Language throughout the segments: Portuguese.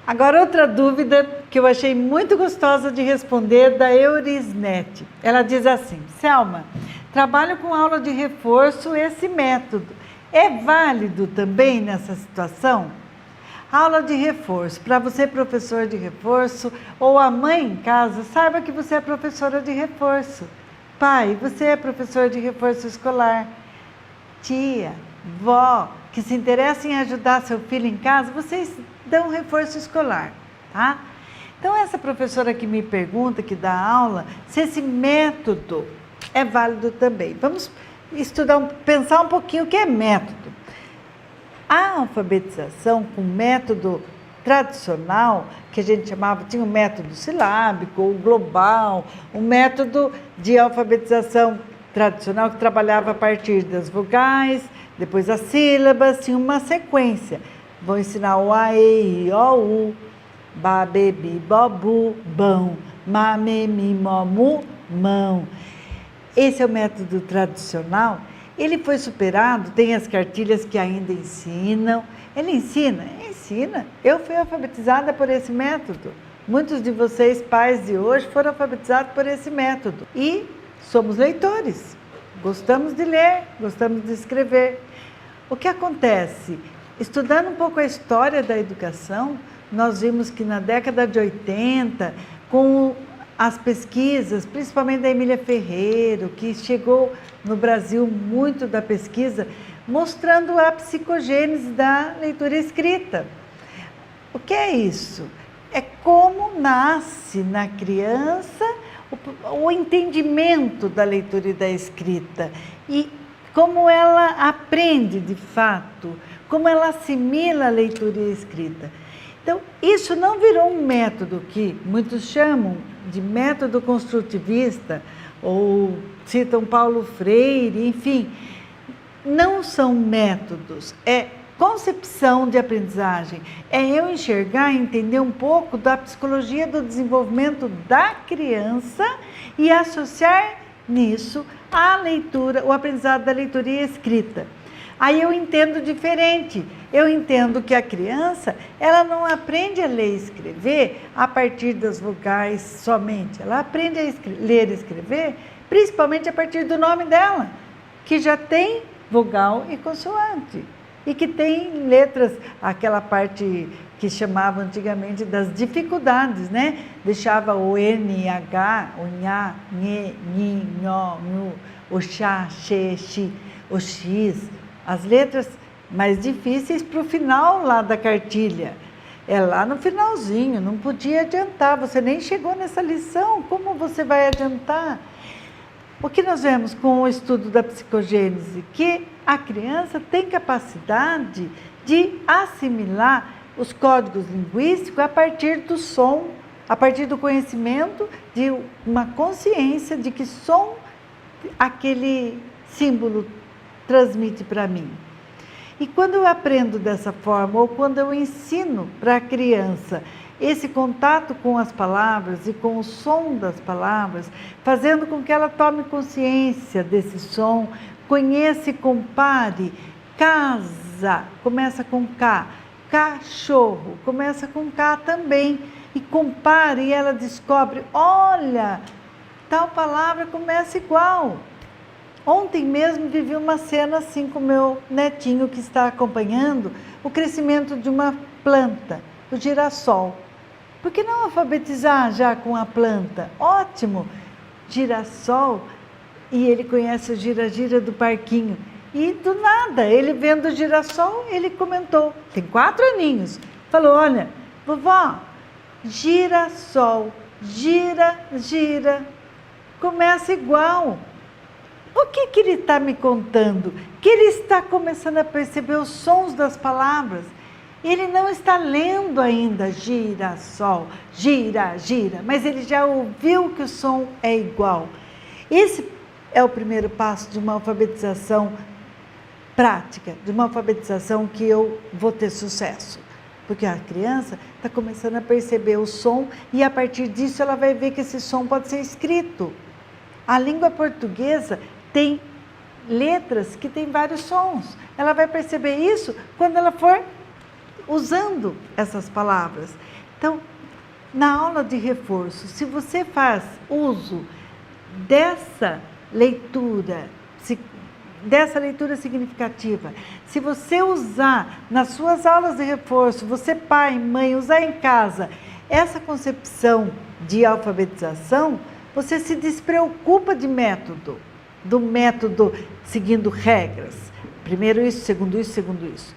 Agora, outra dúvida que eu achei muito gostosa de responder, da Eurisnet. Ela diz assim: Selma, trabalho com aula de reforço, esse método é válido também nessa situação? Aula de reforço, para você professor de reforço, ou a mãe em casa, saiba que você é professora de reforço. Pai, você é professor de reforço escolar. Tia, vó, que se interessa em ajudar seu filho em casa, vocês dão reforço escolar, tá? Então, essa professora que me pergunta, que dá aula, se esse método é válido também. Vamos estudar, pensar um pouquinho o que é método. A alfabetização com método tradicional, que a gente chamava, tinha o método silábico, o global, o método de alfabetização tradicional que trabalhava a partir das vogais, depois as sílabas, tinha uma sequência. Vou ensinar o A, E, I, O, U, Ba, Be, Bi, Bo, Bu, Bão, Ma, Me, Mi, Mo, Mu, Mão. Esse é o método tradicional. Ele foi superado, tem as cartilhas que ainda ensinam. Ele ensina? Ensina. Eu fui alfabetizada por esse método. Muitos de vocês, pais de hoje, foram alfabetizados por esse método. E somos leitores. Gostamos de ler, gostamos de escrever. O que acontece? Estudando um pouco a história da educação, nós vimos que na década de 80, com as pesquisas, principalmente da Emília Ferreiro, que chegou no Brasil muito da pesquisa, mostrando a psicogênese da leitura escrita. O que é isso? É como nasce na criança o entendimento da leitura e da escrita e como ela aprende de fato, como ela assimila a leitura e a escrita. Então, isso não virou um método que muitos chamam de método construtivista, ou citam Paulo Freire, enfim. Não são métodos, é concepção de aprendizagem. É eu enxergar, entender um pouco da psicologia do desenvolvimento da criança e associar nisso a leitura, o aprendizado da leitura e escrita. Aí eu entendo diferente. Eu entendo que a criança, ela não aprende a ler e escrever a partir das vogais somente. Ela aprende a ler e escrever principalmente a partir do nome dela, que já tem vogal e consoante. E que tem letras, aquela parte que chamava antigamente das dificuldades, né? Deixava o N, H, o Nha, Nhe, Nhi, Nho, Nu, o Xá, Xê, Xi, o X, as letras mais difíceis para o final lá da cartilha. É lá no finalzinho, não podia adiantar, você nem chegou nessa lição, como você vai adiantar? O que nós vemos com o estudo da psicogênese? Que a criança tem capacidade de assimilar os códigos linguísticos a partir do som, a partir do conhecimento, de uma consciência de que som aquele símbolo transmite para mim. E quando eu aprendo dessa forma, ou quando eu ensino para a criança esse contato com as palavras e com o som das palavras, fazendo com que ela tome consciência desse som, conheça e compare. Casa começa com K, cachorro começa com K também, e compare e ela descobre, olha, tal palavra começa igual. Ontem mesmo vivi uma cena assim com meu netinho que está acompanhando o crescimento de uma planta, o girassol. Por que não alfabetizar já com a planta? Ótimo! Girassol, e ele conhece o gira-gira do parquinho. E do nada, ele vendo o girassol, ele comentou, tem 4 aninhos, falou, olha, vovó, girassol, gira, gira, começa igual. O que ele está me contando? Que ele está começando a perceber os sons das palavras. Ele não está lendo ainda girassol, gira, gira, mas ele já ouviu que o som é igual. Esse é o primeiro passo de uma alfabetização prática, de uma alfabetização que eu vou ter sucesso. Porque a criança está começando a perceber o som e a partir disso ela vai ver que esse som pode ser escrito. A língua portuguesa tem letras que têm vários sons. Ela vai perceber isso quando ela for usando essas palavras. Então, na aula de reforço, se você faz uso dessa leitura significativa, se você usar nas suas aulas de reforço, você pai, mãe, usar em casa essa concepção de alfabetização, você se despreocupa do método seguindo regras. Primeiro isso, segundo isso, segundo isso.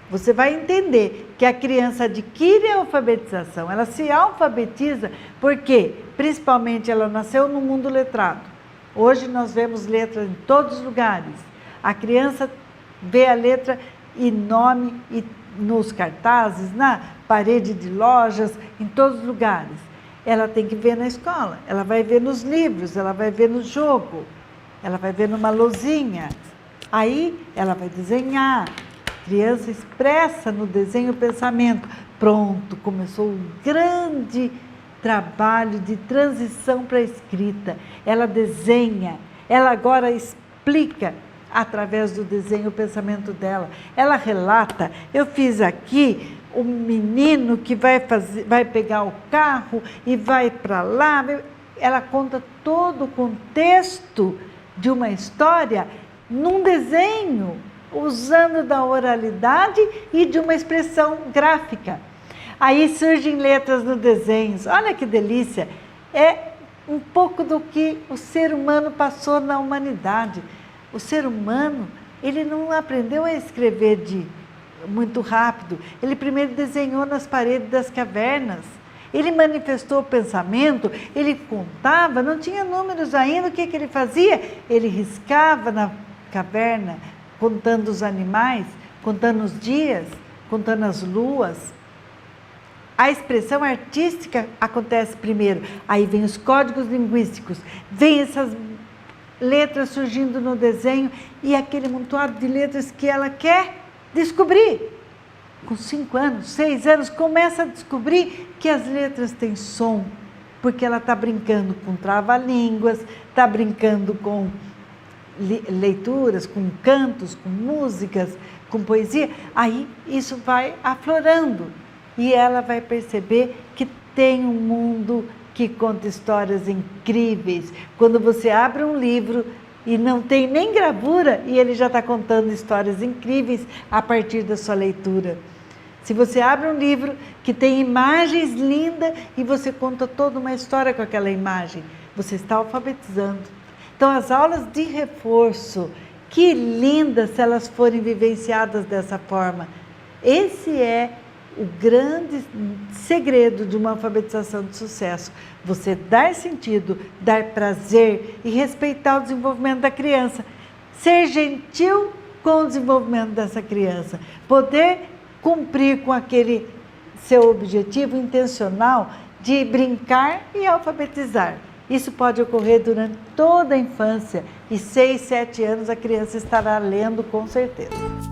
Você vai entender que a criança adquire a alfabetização, ela se alfabetiza porque, principalmente, ela nasceu no mundo letrado. Hoje nós vemos letras em todos os lugares. A criança vê a letra e nome nos cartazes, na parede de lojas, em todos os lugares. Ela tem que ver na escola, ela vai ver nos livros, ela vai ver no jogo, ela vai ver numa lousinha. Aí ela vai desenhar. A criança expressa no desenho o pensamento. Pronto, começou um grande trabalho de transição para a escrita. Ela desenha, ela agora explica através do desenho o pensamento dela. Ela relata, eu fiz aqui o menino que vai pegar o carro e vai para lá. Ela conta todo o contexto de uma história num desenho, usando da oralidade e de uma expressão gráfica. Aí surgem letras no desenho. Olha que delícia! É um pouco do que o ser humano passou na humanidade. O ser humano, ele não aprendeu a escrever muito rápido. Ele primeiro desenhou nas paredes das cavernas. Ele manifestou o pensamento, ele contava, não tinha números ainda. O que ele fazia? Ele riscava na caverna, contando os animais, contando os dias, contando as luas. A expressão artística acontece primeiro, aí vem os códigos linguísticos, vem essas letras surgindo no desenho e aquele montoado de letras que ela quer descobrir. Com 5 anos, 6 anos, começa a descobrir que as letras têm som, porque ela está brincando com trava-línguas, está brincando com leituras, com cantos, com músicas, com poesia. Aí isso vai aflorando e ela vai perceber que tem um mundo que conta histórias incríveis. Quando você abre um livro e não tem nem gravura e ele já está contando histórias incríveis a partir da sua leitura. Se você abre um livro que tem imagens lindas e você conta toda uma história com aquela imagem, você está alfabetizando. Então, as aulas de reforço, que lindas se elas forem vivenciadas dessa forma. Esse é o grande segredo de uma alfabetização de sucesso. Você dar sentido, dar prazer e respeitar o desenvolvimento da criança. Ser gentil com o desenvolvimento dessa criança. Poder cumprir com aquele seu objetivo intencional de brincar e alfabetizar. Isso pode ocorrer durante toda a infância e 6, 7 anos a criança estará lendo com certeza.